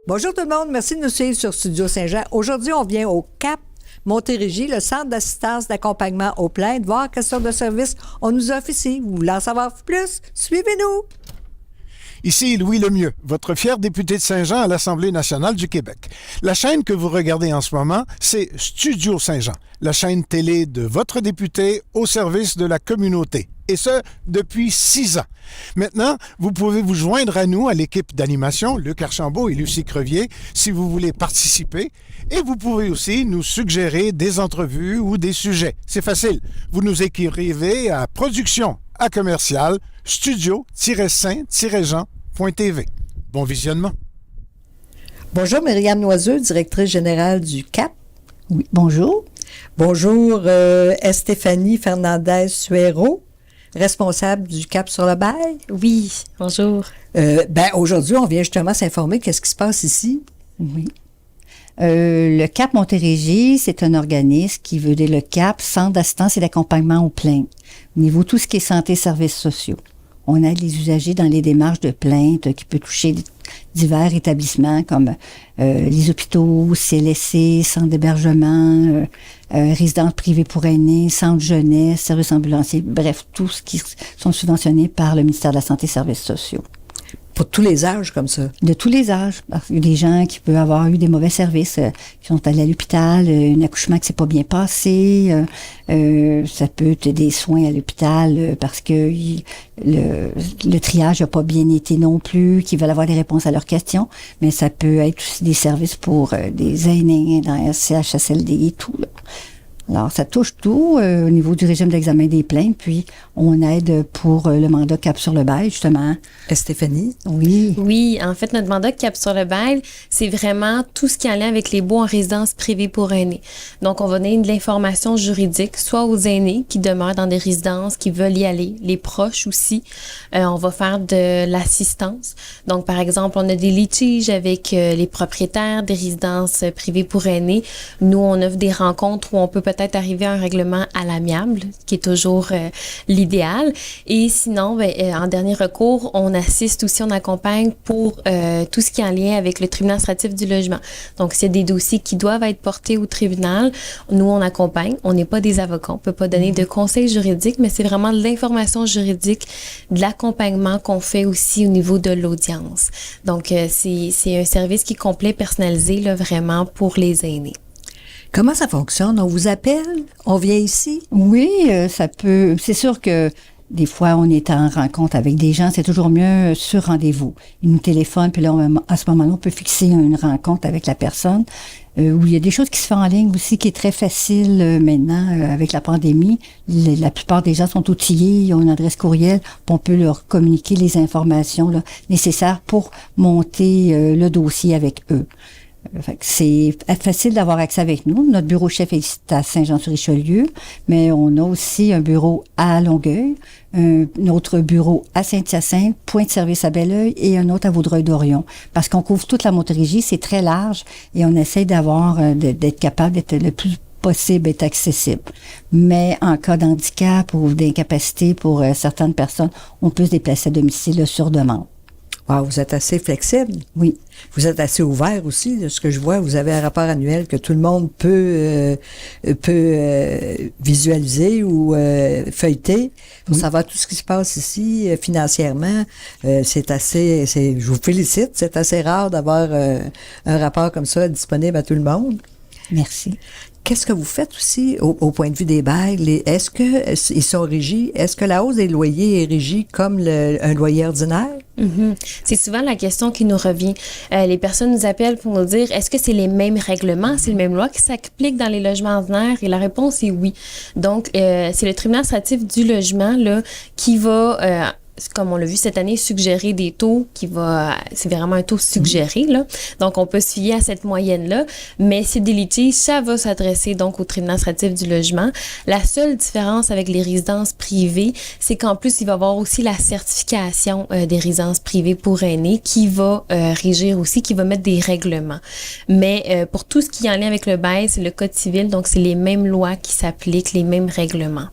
Bonjour tout le monde, merci de nous suivre sur Studio Saint-Jean. Aujourd'hui, on vient au CAP Montérégie, le Centre d'assistance d'accompagnement aux plaintes, voir quelle sorte de service on nous offre ici. Vous voulez en savoir plus? Suivez-nous! Ici Louis Lemieux, votre fier député de Saint-Jean à l'Assemblée nationale du Québec. La chaîne que vous regardez en ce moment, c'est Studio Saint-Jean, la chaîne télé de votre député au service de la communauté. Et ce, depuis 6 ans. Maintenant, vous pouvez vous joindre à nous, à l'équipe d'animation, Luc Archambault et Lucie Crevier, si vous voulez participer. Et vous pouvez aussi nous suggérer des entrevues ou des sujets. C'est facile. Vous nous écrivez à production@commercial studio-saint-jean.tv. Bon visionnement. Bonjour, Myriam Noiseux, directrice générale du CAP. Oui, bonjour. Bonjour, Estéphanie Fernandez-Suero, responsable du CAP sur le bail. Oui, bonjour. Aujourd'hui, on vient justement s'informer qu'est-ce qui se passe ici. Oui. Le CAP Montérégie, c'est un organisme qui veut dire le CAP, Centre d'assistance et d'accompagnement aux plaintes. Au niveau tout ce qui est santé et services sociaux. On aide les usagers dans les démarches de plainte qui peut toucher divers établissements comme les hôpitaux, CLSC, centres d'hébergement, résidences privées pour aînés, centres jeunesse, services ambulanciers, bref, tout ce qui sont subventionnés par le ministère de la Santé et Services sociaux. Pour tous les âges comme ça? De tous les âges. Parce qu'il y a des gens qui peuvent avoir eu des mauvais services, qui sont allés à l'hôpital, un accouchement qui s'est pas bien passé, ça peut être des soins à l'hôpital parce que le triage n'a pas bien été non plus, qui veulent avoir des réponses à leurs questions, mais ça peut être aussi des services pour des aînés dans la CHSLD et tout, là. Alors, ça touche tout au niveau du régime d'examen des plaintes, puis on aide pour le mandat CAP sur le bail, justement. Stéphanie? Oui. Oui, en fait, notre mandat CAP sur le bail, c'est vraiment tout ce qui est en lien avec les baux en résidence privée pour aînés. Donc, on va donner de l'information juridique, soit aux aînés qui demeurent dans des résidences, qui veulent y aller, les proches aussi. On va faire de l'assistance. Donc, par exemple, on a des litiges avec les propriétaires des résidences privées pour aînés. Nous, on offre des rencontres où on peut peut-être arriver à un règlement à l'amiable, qui est toujours l'idéal. Et sinon, en dernier recours, on assiste aussi, on accompagne pour tout ce qui est en lien avec le tribunal administratif du logement. Donc, s'il y a des dossiers qui doivent être portés au tribunal, nous, on accompagne. On n'est pas des avocats, on peut pas donner de conseils juridiques, mais c'est vraiment de l'information juridique, de l'accompagnement qu'on fait aussi au niveau de l'audience. Donc, c'est un service qui est complet, personnalisé, là, vraiment pour les aînés. Comment ça fonctionne? On vous appelle? On vient ici? Oui, ça peut. C'est sûr que des fois, on est en rencontre avec des gens, c'est toujours mieux sur rendez-vous. Ils nous téléphonent, puis là, à ce moment-là, on peut fixer une rencontre avec la personne. Où il y a des choses qui se font en ligne aussi, qui est très facile maintenant avec la pandémie. La plupart des gens sont outillés, ils ont une adresse courriel, puis on peut leur communiquer les informations là, nécessaires pour monter le dossier avec eux. Fait que c'est facile d'avoir accès avec nous. Notre bureau chef est à Saint-Jean-sur-Richelieu, mais on a aussi un bureau à Longueuil, un autre bureau à Saint-Hyacinthe, point de service à Belleuil et un autre à Vaudreuil-Dorion. Parce qu'on couvre toute la Montérégie, c'est très large et on essaie d'être capable d'être le plus possible d'être accessible. Mais en cas d'handicap ou d'incapacité pour certaines personnes, on peut se déplacer à domicile là, sur demande. Wow, vous êtes assez flexible. Oui. Vous êtes assez ouvert aussi, de ce que je vois. Vous avez un rapport annuel que tout le monde peut visualiser ou feuilleter pour savoir tout ce qui se passe ici financièrement. Je vous félicite. C'est assez rare d'avoir un rapport comme ça disponible à tout le monde. Merci. Qu'est-ce que vous faites aussi au point de vue des bails? Est-ce que ils sont régis? Est-ce que la hausse des loyers est régie comme un loyer ordinaire? Mm-hmm. C'est souvent la question qui nous revient. Les personnes nous appellent pour nous dire, est-ce que c'est les mêmes règlements, c'est les mêmes lois qui s'appliquent dans les logements ordinaires? Et la réponse est oui. Donc, c'est le tribunal administratif du logement là qui va comme on l'a vu cette année, suggérer des taux c'est vraiment un taux suggéré, là. Donc, on peut se fier à cette moyenne-là. Mais c'est des litiges, ça va s'adresser donc au tribunal administratif du logement. La seule différence avec les résidences privées, c'est qu'en plus, il va y avoir aussi la certification des résidences privées pour aînés qui va régir aussi, qui va mettre des règlements. Mais pour tout ce qui est en lien avec le bail, c'est le code civil, donc c'est les mêmes lois qui s'appliquent, les mêmes règlements.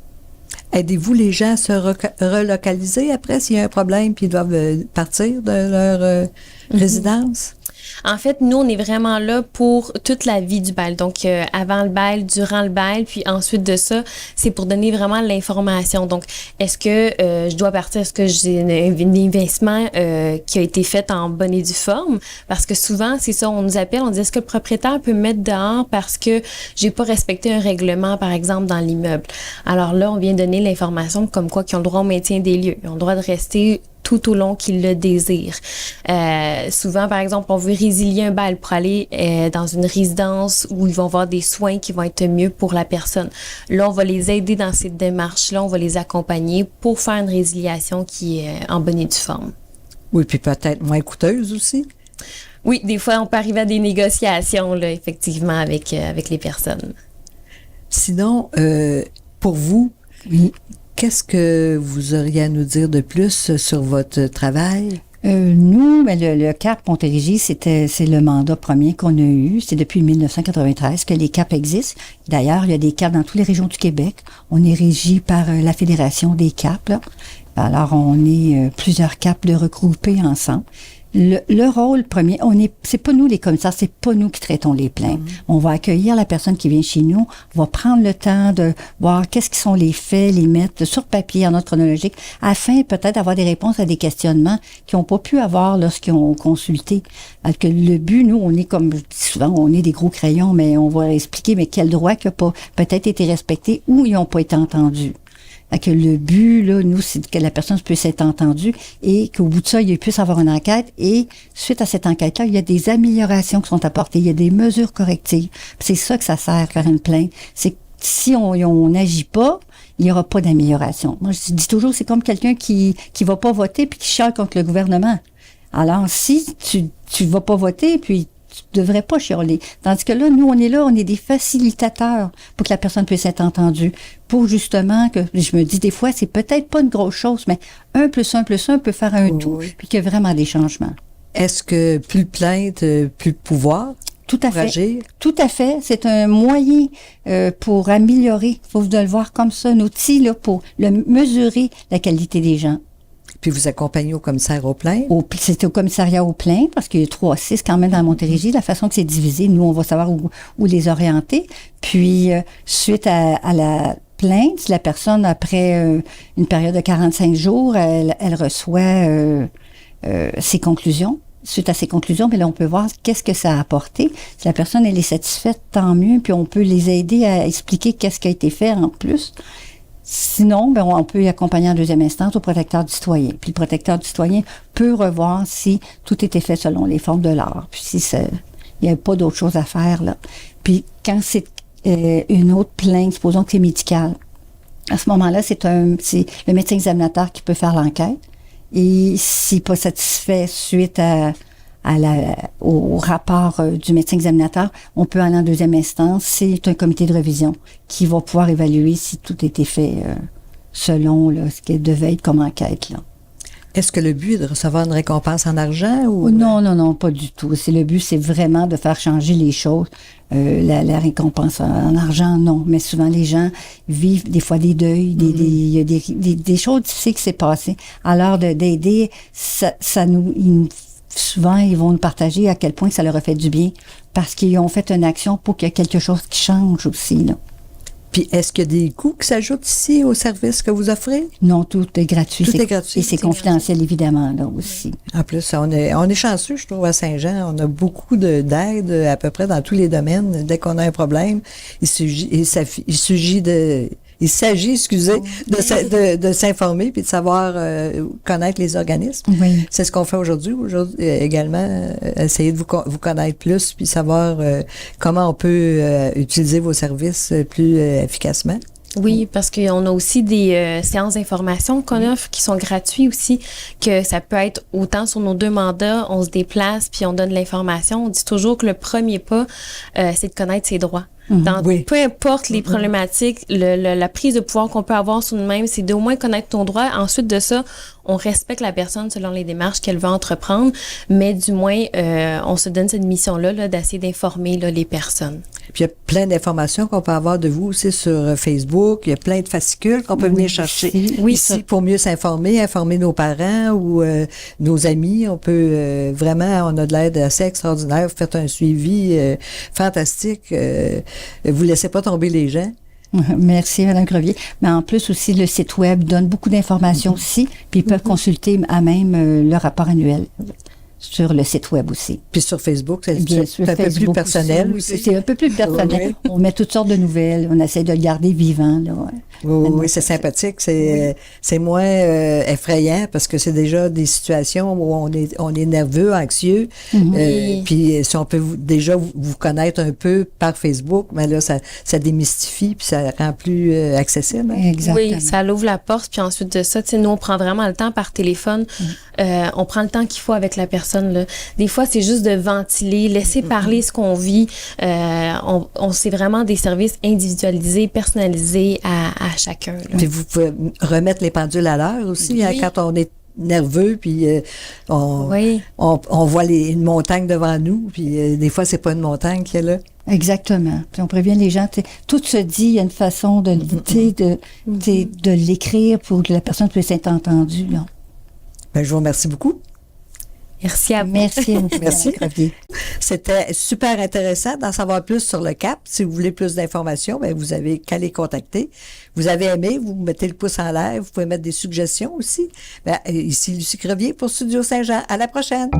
Aidez-vous les gens à se relocaliser après s'il y a un problème puis ils doivent partir de leur résidence? En fait, nous, on est vraiment là pour toute la vie du bail. Donc, avant le bail, durant le bail, puis ensuite de ça, c'est pour donner vraiment l'information. Donc, est-ce que je dois partir, est-ce que j'ai un investissement qui a été fait en bonne et due forme? Parce que souvent, c'est ça, on nous appelle, on dit, est-ce que le propriétaire peut me mettre dehors parce que j'ai pas respecté un règlement, par exemple, dans l'immeuble? Alors là, on vient donner l'information comme quoi qu'ils ont le droit au maintien des lieux. Ils ont le droit de rester tout au long qu'ils le désirent. Souvent, par exemple, on veut résilier un bail pour aller dans une résidence où ils vont avoir des soins qui vont être mieux pour la personne. Là, on va les aider dans cette démarche-là, on va les accompagner pour faire une résiliation qui est en bonne et due forme. Oui, puis peut-être moins coûteuse aussi. Oui, des fois, on peut arriver à des négociations, là, effectivement, avec les personnes. Sinon, pour vous, Oui. qu'est-ce que vous auriez à nous dire de plus sur votre travail? Nous, le CAP Montérégie, c'est le mandat premier qu'on a eu. C'est depuis 1993 que les CAP existent. D'ailleurs, il y a des CAP dans toutes les régions du Québec. On est régi par la Fédération des CAP, là. Alors, on est plusieurs CAP de regroupés ensemble. Le rôle premier, c'est pas nous les commissaires, c'est pas nous qui traitons les plaintes. On va accueillir la personne qui vient chez nous, on va prendre le temps de voir qu'est-ce qui sont les faits, les mettre sur papier en ordre chronologique, afin peut-être d'avoir des réponses à des questionnements qu'ils n'ont pas pu avoir lorsqu'ils ont consulté. Alors que le but, nous, on est comme, je dis souvent, on est des gros crayons, mais on va expliquer, mais quel droit qui n'a pas peut-être été respecté ou ils n'ont pas été entendus. Que le but, là, nous, c'est que la personne puisse être entendue et qu'au bout de ça, il puisse avoir une enquête. Et suite à cette enquête-là, il y a des améliorations qui sont apportées. Il y a des mesures correctives. C'est ça que ça sert, faire une plainte. C'est que si on n'agit pas, il n'y aura pas d'amélioration. Moi, je dis toujours, c'est comme quelqu'un qui va pas voter puis qui chiale contre le gouvernement. Alors, si tu vas pas voter, puis tu devrais pas chialer. Tandis que là, nous, on est des facilitateurs pour que la personne puisse être entendue. Pour justement que, je me dis des fois, c'est peut-être pas une grosse chose, mais 1 + 1 + 1 peut faire un tout, puis qu'il y a vraiment des changements. Est-ce que plus de plaintes, plus de pouvoir? Tout à fait. Agir? Tout à fait. C'est un moyen pour améliorer. Il faut le voir comme ça, un outil là, pour mesurer la qualité des gens. Puis vous accompagnez au commissaire aux plaintes? C'est au commissariat aux plaintes, parce qu'il y a 3 6 quand même dans Montérégie. La façon que c'est divisé, nous, on va savoir où les orienter. Puis, suite à la plainte, si la personne, après une période de 45 jours, elle reçoit ses conclusions. Suite à ces conclusions, mais là, on peut voir qu'est-ce que ça a apporté. Si la personne, elle est satisfaite, tant mieux, puis on peut les aider à expliquer qu'est-ce qui a été fait en plus. Sinon, on peut y accompagner en deuxième instance au protecteur du citoyen. Puis le protecteur du citoyen peut revoir si tout était fait selon les formes de l'art. Puis si il n'y a pas d'autre chose à faire, là. Puis quand c'est une autre plainte, supposons que c'est médical, à ce moment-là, c'est le médecin examinateur qui peut faire l'enquête. Et s'il n'est pas satisfait suite au rapport du médecin examinateur, on peut aller en deuxième instance. C'est un comité de révision qui va pouvoir évaluer si tout a été fait selon ce qui devait être comme enquête, là. Est-ce que le but est de recevoir une récompense en argent ou... Non, pas du tout. Le but, c'est vraiment de faire changer les choses. La récompense en argent, non. Mais souvent, les gens vivent des fois des deuils, il y a des choses difficiles qui s'est passées. Alors, d'aider, souvent, ils vont nous partager à quel point ça leur a fait du bien parce qu'ils ont fait une action pour qu'il y ait quelque chose qui change aussi, là. Puis, est-ce qu'il y a des coûts qui s'ajoutent ici au service que vous offrez? Non, tout est gratuit. Tout est gratuit. Et c'est confidentiel, évidemment, là aussi. En plus, on est chanceux, je trouve, à Saint-Jean. On a beaucoup d'aide à peu près dans tous les domaines. Dès qu'on a un problème, il s'agit, de s'informer puis de savoir connaître les organismes. Oui. C'est ce qu'on fait aujourd'hui également, essayer de vous connaître plus puis savoir comment on peut utiliser vos services plus efficacement. Oui, parce qu'on a aussi des séances d'information qu'on offre qui sont gratuites aussi, que ça peut être autant sur nos 2 mandats, on se déplace puis on donne l'information. On dit toujours que le premier pas, c'est de connaître ses droits. Peu importe les problématiques, la prise de pouvoir qu'on peut avoir sur nous-mêmes, c'est d'au moins connaître ton droit. Ensuite de ça, on respecte la personne selon les démarches qu'elle va entreprendre, mais du moins, on se donne cette mission-là là, d'essayer d'informer là, les personnes. Puis il y a plein d'informations qu'on peut avoir de vous aussi sur Facebook. Il y a plein de fascicules qu'on peut venir chercher ici pour mieux s'informer, informer nos parents ou nos amis. On peut vraiment, on a de l'aide assez extraordinaire. Vous faites un suivi fantastique. Vous laissez pas tomber les gens. Merci, Mme Crevier. Mais en plus aussi, le site Web donne beaucoup d'informations aussi, puis ils peuvent consulter à même le rapport annuel sur le site Web aussi. Puis sur Facebook, c'est un peu plus personnel aussi. C'est un peu plus personnel. Oui. On met toutes sortes de nouvelles. On essaie de le garder vivant. Là, ouais. Oui, c'est sympathique. C'est moins effrayant parce que c'est déjà des situations où on est nerveux, anxieux. Puis si on peut déjà vous connaître un peu par Facebook, mais là, ça démystifie puis ça rend plus accessible. Hein? Exactement. Oui, ça l'ouvre la porte. Puis ensuite de ça, nous, on prend vraiment le temps par téléphone. On prend le temps qu'il faut avec la personne. Là. Des fois, c'est juste de ventiler, laisser parler ce qu'on vit. C'est vraiment des services individualisés, personnalisés à chacun. Là. Puis vous pouvez remettre les pendules à l'heure aussi, hein, quand on est nerveux, puis on voit une montagne devant nous, puis des fois, c'est pas une montagne qui est là. Exactement. Puis on prévient les gens, tout se dit, il y a une façon de l'écrire pour que la personne puisse être entendue. Là. Ben, je vous remercie beaucoup. Merci à vous. Merci. Merci. C'était super intéressant d'en savoir plus sur le CAP. Si vous voulez plus d'informations, ben vous avez qu'à les contacter. Vous avez aimé, vous mettez le pouce en l'air. Vous pouvez mettre des suggestions aussi. Ben, ici Lucie Crevier pour Studio Saint-Jean. À la prochaine.